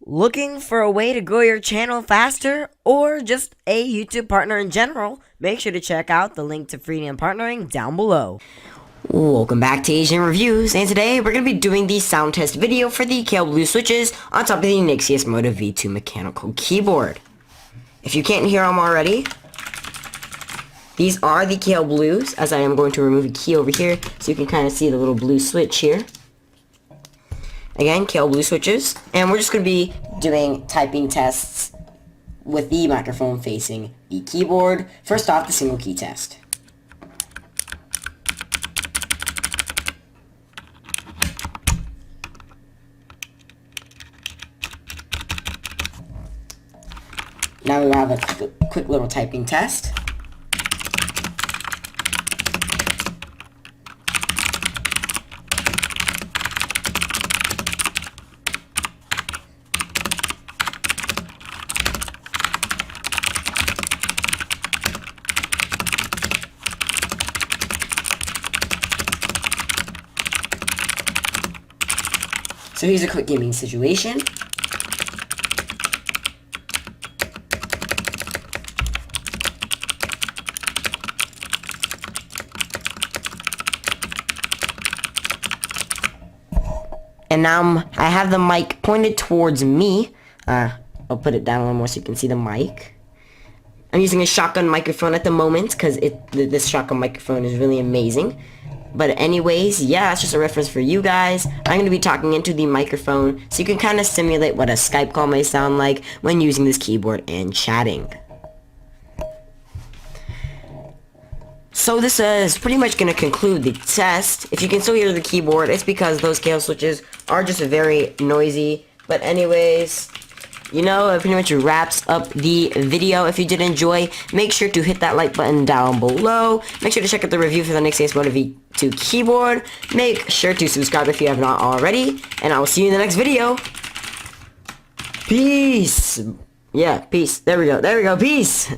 Looking for a way to grow your channel faster, or just a YouTube partner in general? Make sure to check out the link to freemium partnering down below. Welcome back to Asian Reviews, and today we're going to be doing the sound test video for the Kailh Blue switches on top of the Nixeus Moda V2 mechanical keyboard. If you can't hear them already, these are the Kailh Blues, as I am going to remove a key over here so you can kind of see the little blue switch here. Again, Kailh Blue switches, and we're just going to be doing typing tests with the microphone facing the keyboard. First off, the single key test. Now we have a quick little typing test. So here's a quick gaming situation. And now I have the mic pointed towards me. I'll put it down a little more so you can see the mic. I'm using a shotgun microphone at the moment because this shotgun microphone is really amazing. But anyways, yeah, that's just a reference for you guys. I'm going to be talking into the microphone so you can kind of simulate what a Skype call may sound like when using this keyboard and chatting. So this is pretty much going to conclude the test. If you can still hear the keyboard, it's because those Kailh switches are just very noisy. But anyways, you know, it pretty much wraps up the video. If you did enjoy, make sure to hit that like button down below. Make sure to check out the review for the Nixeus Moda V2 keyboard. Make sure to subscribe if you have not already. And I will see you in the next video. Peace. Yeah, peace. There we go. Peace.